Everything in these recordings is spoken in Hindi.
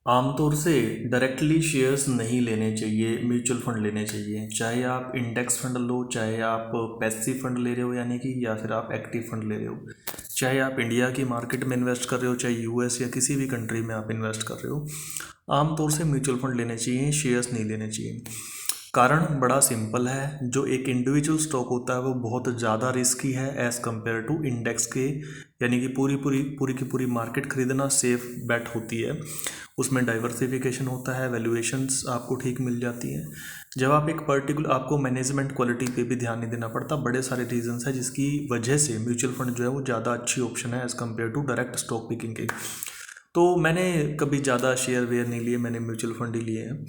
आमतौर से डायरेक्टली शेयर्स नहीं लेने चाहिए, म्यूचुअल फंड लेने चाहिए। चाहे आप इंडेक्स फंड लो, चाहे आप पैसिव फंड ले रहे हो यानी कि, या फिर आप एक्टिव फंड ले रहे हो, चाहे आप इंडिया की मार्केट में इन्वेस्ट कर रहे हो, चाहे यूएस या किसी भी कंट्री में आप इन्वेस्ट कर रहे हो, आमतौर से म्यूचुअल फंड लेने चाहिए, शेयर्स नहीं लेने चाहिए। कारण बड़ा सिंपल है, जो एक इंडिविजुअल स्टॉक होता है वो बहुत ज़्यादा रिस्की है एज़ कम्पेयर टू इंडेक्स के, यानी कि पूरी की पूरी मार्केट खरीदना सेफ बेट होती है। उसमें डाइवर्सिफिकेशन होता है, वैल्यूएशंस आपको ठीक मिल जाती हैं। जब आप एक पर्टिकुलर, आपको मैनेजमेंट क्वालिटी पे भी ध्यान नहीं देना पड़ता। बड़े सारे रीजंस है जिसकी वजह से म्यूचुअल फंड जो है वो ज़्यादा अच्छी ऑप्शन है as compare to direct stock picking के। तो मैंने कभी ज़्यादा शेयर वेयर नहीं लिए, मैंने म्यूचुअल फंड ही लिए हैं।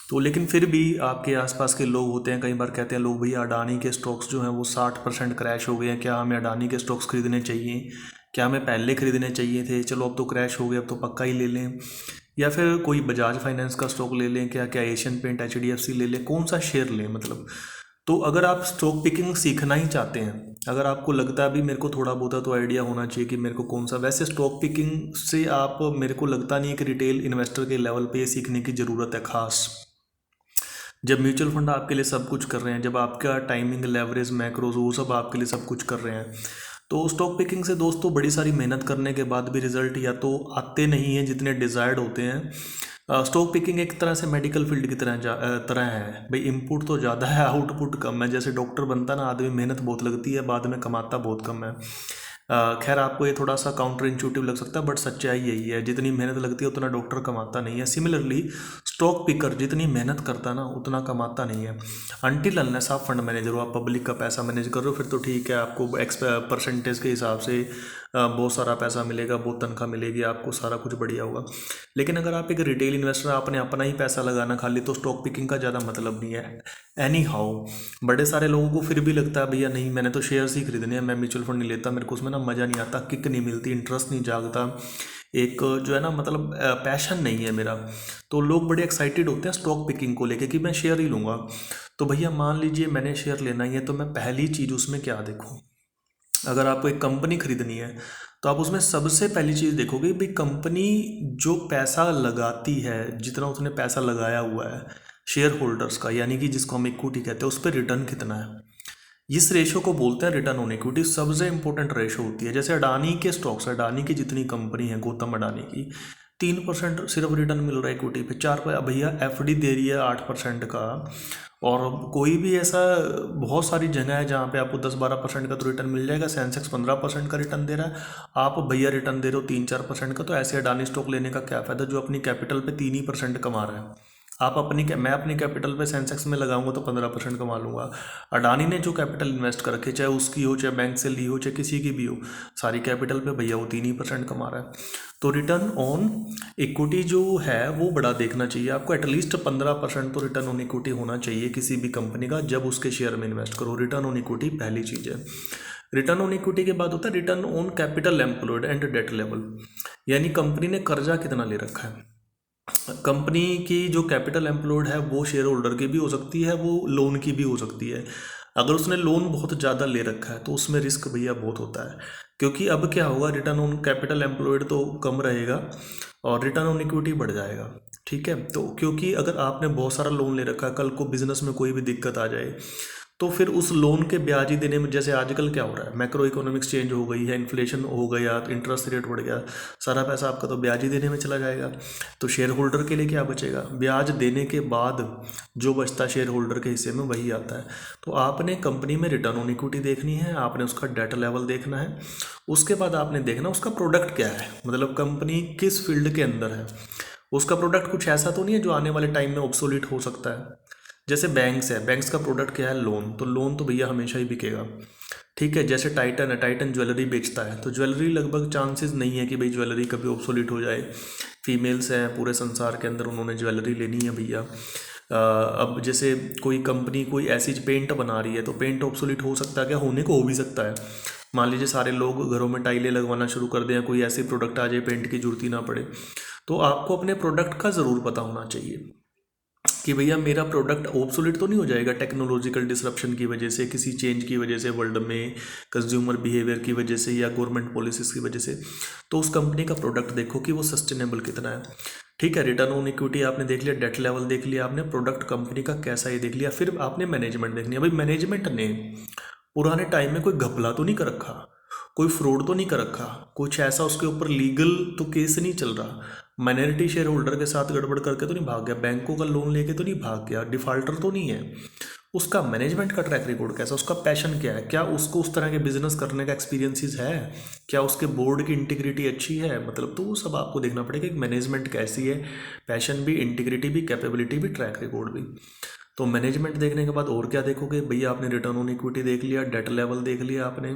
तो लेकिन फिर भी आपके आसपास के लोग होते हैं, कई बार कहते हैं लोग, भैया अडानी के स्टॉक्स जो हैं वो 60% क्रैश हो गए हैं, क्या हमें अडानी के स्टॉक्स खरीदने चाहिए, क्या हमें पहले खरीदने चाहिए थे, चलो अब तो क्रैश हो गया अब तो पक्का ही ले लें, या फिर कोई बजाज फाइनेंस का स्टॉक ले लें, क्या क्या एशियन पेंट, एचडीएफसी ले लें, कौन सा शेयर लें मतलब। तो अगर आप स्टॉक पिकिंग सीखना ही चाहते हैं, अगर आपको लगता है अभी मेरे को थोड़ा बहुत तो आइडिया होना चाहिए कि मेरे को कौन सा, वैसे स्टॉक पिकिंग से आप, मेरे को लगता नहीं है कि रिटेल इन्वेस्टर के लेवल पे ये सीखने की ज़रूरत है खास। जब म्यूचुअल फंड आपके लिए सब कुछ कर रहे हैं, जब आपका टाइमिंग, लेवरेज, मैक्रोज, वो सब आपके लिए सब कुछ कर रहे हैं, तो स्टॉक पिकिंग से दोस्तों बड़ी सारी मेहनत करने के बाद भी रिजल्ट या तो आते नहीं हैं जितने डिज़ायर्ड होते हैं। स्टॉक पिकिंग एक तरह से मेडिकल फील्ड की तरह है भाई, इनपुट तो ज़्यादा है, आउटपुट कम है। जैसे डॉक्टर बनता ना आदमी, मेहनत बहुत लगती है, बाद में कमाता बहुत कम है। खैर आपको ये थोड़ा सा काउंटर इंट्यूटिव लग सकता है, बट सच्चाई यही है, जितनी मेहनत लगती है उतना डॉक्टर कमाता नहीं है। सिमिलरली स्टॉक पिकर जितनी मेहनत करता ना उतना कमाता नहीं है। अनटिल अनलेस आप फंड मैनेजर हो, आप पब्लिक का पैसा मैनेज कर रहे हो, फिर तो ठीक है, आपको एक्स परसेंटेज के हिसाब से बहुत सारा पैसा मिलेगा, बहुत तनख्वाह मिलेगी आपको, सारा कुछ बढ़िया होगा। लेकिन अगर आप एक रिटेल इन्वेस्टर, आपने अपना ही पैसा लगाना खाली, तो स्टॉक पिकिंग का ज़्यादा मतलब नहीं है। एनी हाउ, बड़े सारे लोगों को फिर भी लगता है भैया नहीं, मैंने तो शेयर्स ही खरीदने हैं, मैं म्यूचुअल फंड नहीं लेता, मेरे को उसमें ना मज़ा नहीं आता, किक नहीं मिलती, इंटरेस्ट नहीं जागता, एक जो है ना मतलब पैशन नहीं है मेरा। तो लोग बड़े एक्साइटेड होते हैं स्टॉक पिकिंग को लेके कि मैं शेयर ही लूँगा। तो भैया मान लीजिए मैंने शेयर लेना ही है, तो मैं पहली चीज़ उसमें क्या देखूँ। अगर आपको एक कंपनी खरीदनी है तो आप उसमें सबसे पहली चीज़ देखोगे भाई, कंपनी जो पैसा लगाती है, जितना उसने पैसा लगाया हुआ है शेयर होल्डर्स का, यानी कि जिसको हम इक्विटी कहते हैं, उस पर रिटर्न कितना है। इस रेशो को बोलते हैं रिटर्न ऑन इक्विटी, सबसे इंपॉर्टेंट रेशो होती है। जैसे अडानी के स्टॉक्स, अडानी की जितनी कंपनी है, गौतम अडानी की, 3% सिर्फ रिटर्न मिल रहा है इक्विटी पे, 4 भैया एफडी दे रही है 8% का। और कोई भी ऐसा, बहुत सारी जगह है जहाँ पे आपको 10-12% का तो रिटर्न मिल जाएगा। सेंसेक्स 15% का रिटर्न दे रहा है, आप भैया रिटर्न दे रहे हो 3-4% का। तो ऐसे अडानी स्टॉक लेने का क्या फ़ायदा जो अपनी कैपिटल पे 3% कमा रहा है। आप अपनी, मैं अपनी कैपिटल पे सेंसेक्स में लगाऊंगा तो 15% कमा लूंगा। अडानी ने जो कैपिटल इन्वेस्ट कर रखी है, चाहे उसकी हो, चाहे बैंक से ली हो, चाहे किसी की भी हो, सारी कैपिटल पे भैया वो 3% कमा रहा है। तो रिटर्न ऑन इक्विटी जो है वो बड़ा देखना चाहिए आपको, एटलीस्ट 15% तो रिटर्न ऑन इक्विटी होना चाहिए किसी भी कंपनी का जब उसके शेयर में इन्वेस्ट करो। रिटर्न ऑन इक्विटी पहली चीज़ है। रिटर्न ऑन इक्विटी के बाद होता है return on capital employed and debt level, यानी कंपनी ने कर्जा कितना ले रखा है। कंपनी की जो कैपिटल एम्प्लॉयड है वो शेयर होल्डर की भी हो सकती है, वो लोन की भी हो सकती है। अगर उसने लोन बहुत ज़्यादा ले रखा है तो उसमें रिस्क भैया बहुत होता है, क्योंकि अब क्या होगा, रिटर्न ऑन कैपिटल एम्प्लॉयड तो कम रहेगा और रिटर्न ऑन इक्विटी बढ़ जाएगा। ठीक है, तो क्योंकि अगर आपने बहुत सारा लोन ले रखा है, कल को बिजनेस में कोई भी दिक्कत आ जाए तो फिर उस लोन के ब्याज ही देने में, जैसे आजकल क्या हो रहा है, मैक्रो इकोनॉमिक्स चेंज हो गई है, इन्फ्लेशन हो गया, इंटरेस्ट रेट बढ़ गया, सारा पैसा आपका तो ब्याज ही देने में चला जाएगा। तो शेयर होल्डर के लिए क्या बचेगा, ब्याज देने के बाद जो बचता है शेयर होल्डर के हिस्से में वही आता है। तो आपने कंपनी में रिटर्न ऑन इक्विटी देखनी है, आपने उसका डेट लेवल देखना है, उसके बाद आपने देखना उसका प्रोडक्ट क्या है, मतलब कंपनी किस फील्ड के अंदर है। उसका प्रोडक्ट कुछ ऐसा तो नहीं है जो आने वाले टाइम में ऑब्सोलीट हो सकता है। जैसे बैंक्स है, बैंक्स का प्रोडक्ट क्या है, लोन, तो लोन तो भैया हमेशा ही बिकेगा। ठीक है, जैसे टाइटन है, टाइटन ज्वेलरी बेचता है, तो ज्वेलरी लगभग चांसेस नहीं है कि भाई ज्वेलरी कभी ऑब्सोलीट हो जाए। फीमेल्स हैं पूरे संसार के अंदर, उन्होंने ज्वेलरी लेनी है भैया। अब जैसे कोई कंपनी कोई ऐसी पेंट बना रही है, तो पेंट ऑब्सोलीट हो सकता है क्या, होने को हो भी सकता है। मान लीजिए सारे लोग घरों में टाइलें लगवाना शुरू कर दें, कोई ऐसे प्रोडक्ट आ जाए पेंट की जरूरत ही ना पड़े। तो आपको अपने प्रोडक्ट का ज़रूर पता होना चाहिए कि भैया मेरा प्रोडक्ट ऑब्सोलीट तो नहीं हो जाएगा टेक्नोलॉजिकल डिसरप्शन की वजह से, किसी चेंज की वजह से, वर्ल्ड में कंज्यूमर बिहेवियर की वजह से या गवर्नमेंट पॉलिसीज़ की वजह से। तो उस कंपनी का प्रोडक्ट देखो कि वो सस्टेनेबल कितना है। ठीक है, रिटर्न ऑन इक्विटी आपने देख लिया, डेट लेवल देख लिया आपने, प्रोडक्ट कंपनी का कैसा ये देख लिया, फिर आपने मैनेजमेंट देखनी है। भाई मैनेजमेंट ने पुराने टाइम में कोई घपला तो नहीं कर रखा, कोई फ्रॉड तो नहीं कर रखा, कुछ ऐसा उसके ऊपर लीगल तो केस नहीं चल रहा, माइनॉरिटी शेयर होल्डर के साथ गड़बड़ करके तो नहीं भाग गया, बैंकों का लोन लेके तो नहीं भाग गया, डिफाल्टर तो नहीं है। उसका मैनेजमेंट का ट्रैक रिकॉर्ड कैसा, उसका पैशन क्या है, क्या उसको उस तरह के बिजनेस करने का एक्सपीरियंसिस है, क्या उसके बोर्ड की इंटीग्रिटी अच्छी है, मतलब तो वो सब आपको देखना पड़ेगा कि मैनेजमेंट कैसी है, पैशन भी, इंटीग्रिटी भी, कैपेबिलिटी भी, ट्रैक रिकॉर्ड भी। तो मैनेजमेंट देखने के बाद और क्या देखोगे भैया, आपने रिटर्न ऑन इक्विटी देख लिया, डेट लेवल देख लिया आपने,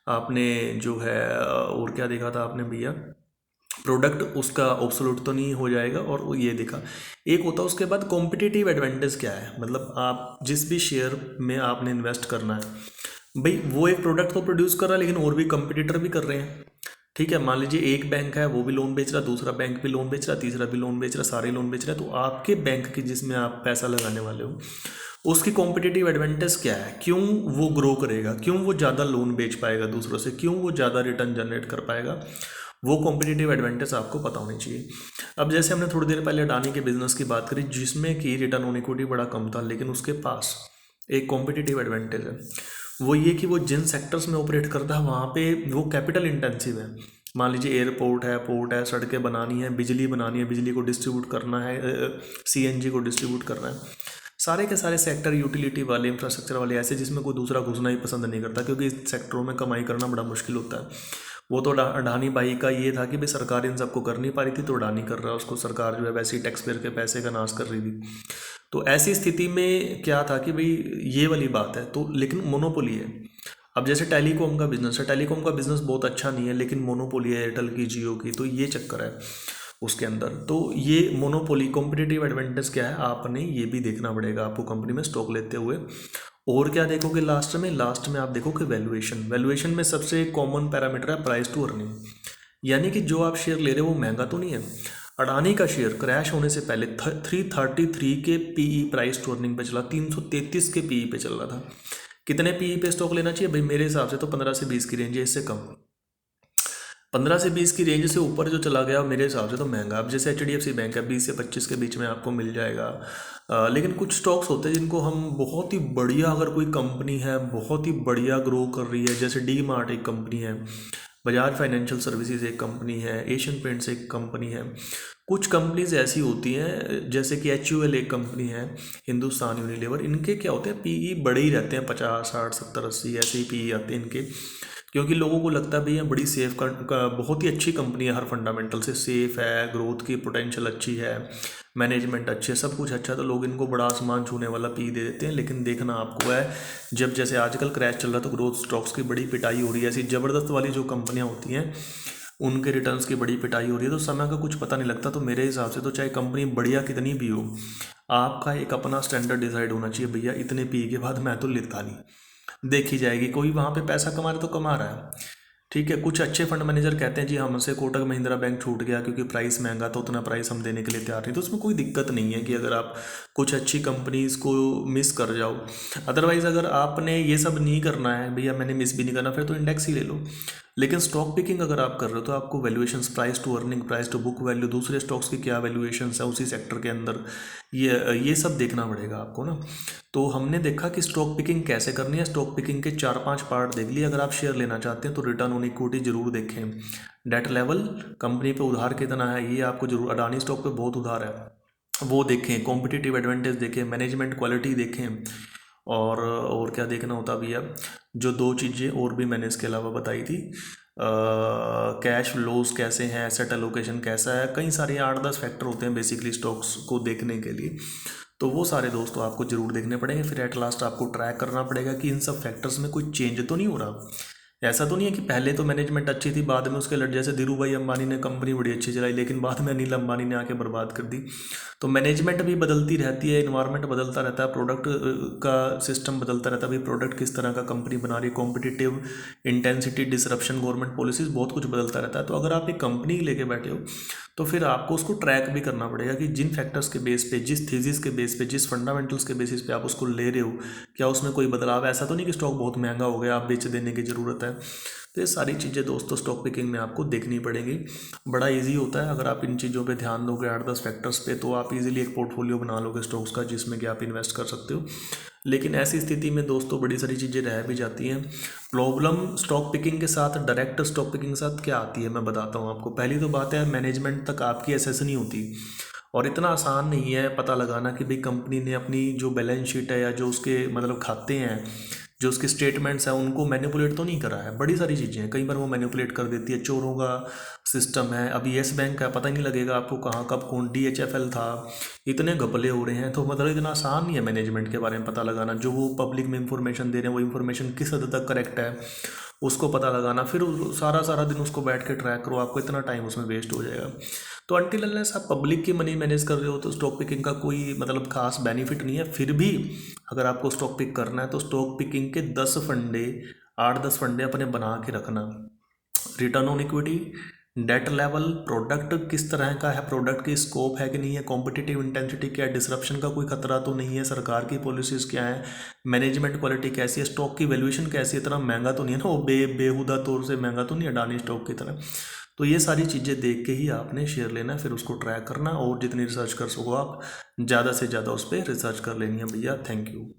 आपने जो है और क्या देखा था आपने भैया, प्रोडक्ट उसका ऑब्सोल्यूट तो नहीं हो जाएगा, और वो ये देखा। एक होता है उसके बाद कॉम्पिटिटिव एडवांटेज क्या है, मतलब आप जिस भी शेयर में आपने इन्वेस्ट करना है, भाई वो एक प्रोडक्ट तो प्रोड्यूस कर रहा है, लेकिन और भी कंपटीटर भी कर रहे हैं। ठीक है, मान लीजिए एक बैंक है वो भी लोन बेच रहा, दूसरा बैंक भी लोन बेच रहा, तीसरा भी लोन बेच रहा, सारे लोन बेच रहे हैं, तो आपके बैंक की जिसमें आप पैसा लगाने वाले हो उसकी कॉम्पिटिटिव एडवांटेज क्या है, क्यों वो ग्रो करेगा, क्यों वो ज़्यादा लोन बेच पाएगा दूसरों से, क्यों वो ज़्यादा रिटर्न जनरेट कर पाएगा, वो कॉम्पिटिटिव एडवांटेज आपको पता होनी चाहिए। अब जैसे हमने थोड़ी देर पहले अडानी के बिजनेस की बात करी, जिसमें कि रिटर्न ऑन इक्विटी बड़ा कम था, लेकिन उसके पास एक कॉम्पिटिटिव एडवांटेज है, वो ये कि वो जिन सेक्टर्स में ऑपरेट करता है वहाँ पे वो कैपिटल इंटेंसिव है। मान लीजिए एयरपोर्ट है, पोर्ट है, सड़कें बनानी है, बिजली बिजली को डिस्ट्रीब्यूट करना है, सीएनजी को डिस्ट्रीब्यूट करना है, सारे के सारे सेक्टर यूटिलिटी वाले, इंफ्रास्ट्रक्चर वाले ऐसे जिसमें कोई दूसरा घुसना ही पसंद नहीं करता, क्योंकि इस सेक्टरों में कमाई करना बड़ा मुश्किल होता है। वो तो अडानी भाई का ये था कि भाई सरकार इन सबको कर नहीं पा रही थी, तो अडानी कर रहा है, उसको सरकार जो है वैसे ही टैक्स पेयर के पैसे का नाश कर रही थी। तो ऐसी स्थिति में क्या था कि भाई ये वाली बात है, तो लेकिन मोनोपोली है। अब जैसे टेलीकॉम का बिजनेस है, टेलीकॉम का बिजनेस बहुत अच्छा नहीं है, लेकिन मोनोपोली है एयरटेल की, जियो की, तो ये चक्कर है उसके अंदर। तो ये मोनोपोली कॉम्पिटिटिव एडवांटेज क्या है, आपने ये भी देखना पड़ेगा आपको कंपनी में स्टॉक लेते हुए। और क्या देखोगे लास्ट में आप देखोगे वैल्यूएशन में सबसे कॉमन पैरामीटर है प्राइस टू अर्निंग, यानी कि जो आप शेयर ले रहे हो वो महंगा तो नहीं है। अडानी का शेयर क्रैश होने से पहले 333 के पीई प्राइस टू अर्निंग पे चला, 333 के पीई पे चल रहा था। कितने पीई पे स्टॉक लेना चाहिए भाई, मेरे हिसाब से तो 15 से 20 की रेंज है, इससे कम 15 से 20 की रेंज से ऊपर जो चला गया मेरे हिसाब से तो महंगा। अब जैसे HDFC बैंक है 20 से 25 के बीच में आपको मिल जाएगा। लेकिन कुछ स्टॉक्स होते हैं जिनको हम बहुत ही बढ़िया, अगर कोई कंपनी है बहुत ही बढ़िया ग्रो कर रही है, जैसे डी मार्ट एक कंपनी है, बजाज फाइनेंशियल सर्विसेज एक कंपनी है, एशियन पेंट्स एक कंपनी है, कुछ कंपनीज ऐसी होती हैं जैसे कि HUL एक कंपनी है, हिंदुस्तान यूनिलीवर, इनके क्या होते हैं पीई बड़े ही रहते हैं, 50 60 70 80 ऐसे ही पीई आते हैं इनके, क्योंकि लोगों को लगता है भैया बड़ी सेफ का बहुत ही अच्छी कंपनी है, हर फंडामेंटल से सेफ है, ग्रोथ की पोटेंशियल अच्छी है, मैनेजमेंट अच्छी है, सब कुछ अच्छा है, तो लोग इनको बड़ा आसमान छूने वाला पी दे देते हैं। लेकिन देखना आपको है, जब जैसे आजकल क्रैश चल रहा है तो ग्रोथ स्टॉक्स की बड़ी पिटाई हो रही है, ऐसी ज़बरदस्त वाली जो कंपनियाँ होती हैं उनके रिटर्न्स की बड़ी पिटाई हो रही है, तो समय का कुछ पता नहीं लगता। तो मेरे हिसाब से तो चाहे कंपनी बढ़िया कितनी भी हो, आपका एक अपना स्टैंडर्ड डिसाइड होना चाहिए, भैया इतने पी के बाद मैं तो लेता नहीं, देखी जाएगी, कोई वहाँ पे पैसा कमा रहा तो कमा रहा है, ठीक है। कुछ अच्छे फंड मैनेजर कहते हैं जी हमसे कोटक महिंद्रा बैंक छूट गया क्योंकि प्राइस महंगा, तो उतना प्राइस हम देने के लिए तैयार नहीं, तो उसमें कोई दिक्कत नहीं है कि अगर आप कुछ अच्छी कंपनीज को मिस कर जाओ। अदरवाइज़ अगर आपने ये सब नहीं करना है भैया, मैंने मिस भी नहीं करना, फिर तो इंडेक्स ही ले लो। लेकिन स्टॉक पिकिंग अगर आप कर रहे हो तो आपको valuations, price to earning, price to book value, दूसरे स्टॉक्स की क्या वैल्यूएशंस है उसी सेक्टर के अंदर, ये सब देखना पड़ेगा आपको ना। तो हमने देखा कि स्टॉक पिकिंग कैसे करनी है, स्टॉक पिकिंग के 4-5 पार्ट देख लिए। अगर आप शेयर लेना चाहते हैं तो रिटर्न ऑन इक्विटी जरूर देखें, डेट लेवल, कंपनी पे उधार कितना है ये आपको जरूर, अडानी स्टॉक पे बहुत उधार है वो देखें, कॉम्पिटिटिव एडवांटेज देखें, मैनेजमेंट क्वालिटी देखें, और क्या देखना होता भैया, जो 2 चीज़ें और भी मैंने इसके अलावा बताई थी, कैश फ्लोज कैसे हैं, एसेट एलोकेशन कैसा है, कई सारे 8-10 फैक्टर होते हैं बेसिकली स्टॉक्स को देखने के लिए, तो वो सारे दोस्तों आपको जरूर देखने पड़ेंगे। फिर एट लास्ट आपको ट्रैक करना पड़ेगा कि इन सब फैक्टर्स में कोई चेंज तो नहीं हो रहा। ऐसा तो नहीं है कि पहले तो मैनेजमेंट अच्छी थी, बाद में उसके लट, जैसे धीरू भाई अंबानी ने कंपनी बड़ी अच्छी चलाई लेकिन बाद में अनिल अंबानी ने आके बर्बाद कर दी। तो मैनेजमेंट भी बदलती रहती है, इन्वायरमेंट बदलता रहता है, प्रोडक्ट का सिस्टम बदलता रहता है, भाई प्रोडक्ट किस तरह का कंपनी बना रही है, competitive intensity, disruption, government policies, बहुत कुछ बदलता रहता है। तो अगर आप एक कंपनी लेके बैठे हो तो फिर आपको उसको ट्रैक भी करना पड़ेगा कि जिन फैक्टर्स के बेस पे, जिस थीसिस के बेस पे, जिस फंडामेंटल्स के बेसिस पे आप उसको ले रहे हो, क्या उसमें कोई बदलाव है। ऐसा तो नहीं कि स्टॉक बहुत महंगा हो गया आप बेच देने की ज़रूरत है। तो ये सारी चीज़ें दोस्तों स्टॉक पिकिंग में आपको देखनी पड़ेगी। बड़ा इजी होता है, अगर आप इन चीज़ों पे ध्यान दोगे 8-10 फैक्टर्स पे, तो आप इजीली एक पोर्टफोलियो बना लोगे स्टॉक्स का, जिसमें कि आप इन्वेस्ट कर सकते हो। लेकिन ऐसी स्थिति में दोस्तों बड़ी सारी चीज़ें रह भी जाती हैं। प्रॉब्लम स्टॉक पिकिंग के साथ, डायरेक्ट स्टॉक पिकिंग के साथ क्या आती है मैं बताता हूँ आपको। पहली तो बात है, मैनेजमेंट तक आपकी एक्सेस नहीं होती, और इतना आसान नहीं है पता लगाना कि भाई कंपनी ने अपनी जो बैलेंस शीट है या जो उसके मतलब खाते हैं, जो उसके स्टेटमेंट्स हैं, उनको मैनिपुलेट तो नहीं करा है। बड़ी सारी चीज़ें हैं, कई बार वो मैनिपुलेट कर देती है, चोरों का सिस्टम है। अभी येस बैंक का पता ही नहीं लगेगा आपको कहाँ कब कौन DHFL था, इतने घपले हो रहे हैं। तो मतलब इतना आसान नहीं है मैनेजमेंट के बारे में पता लगाना। जो वो पब्लिक में इंफॉर्मेशन दे रहे हैं, वो इंफॉर्मेशन किस हद तक करेक्ट है उसको पता लगाना, फिर सारा सारा दिन उसको बैठ के ट्रैक करो, आपको इतना टाइम उसमें वेस्ट हो जाएगा। तो अनटिल अनलेस आप पब्लिक की मनी मैनेज कर रहे हो तो स्टॉक पिकिंग का कोई मतलब खास बेनिफिट नहीं है। फिर भी अगर आपको स्टॉक पिक करना है तो स्टॉक पिकिंग के 10 फंडे, 8-10 फंडे अपने बना के रखना। Return on equity, debt level, product किस तरह का है, प्रोडक्ट की स्कोप है कि नहीं है, कॉम्पिटिटिव इंटेंसिटी क्या है, डिसरप्शन का कोई खतरा तो नहीं है, सरकार की पॉलिसीज़ क्या है, मैनेजमेंट क्वालिटी कैसी है, स्टॉक की वैल्यूएशन कैसी है, इतना महंगा तो नहीं है ना, वो बेहुदा तौर से महंगा तो नहीं है अडानी स्टॉक की तरह। तो ये सारी चीज़ें देख के ही आपने शेयर लेना है, फिर उसको ट्रैक करना, और जितनी रिसर्च कर सको आप ज़्यादा से ज़्यादा उस पर रिसर्च कर लेनी है भैया। Thank you.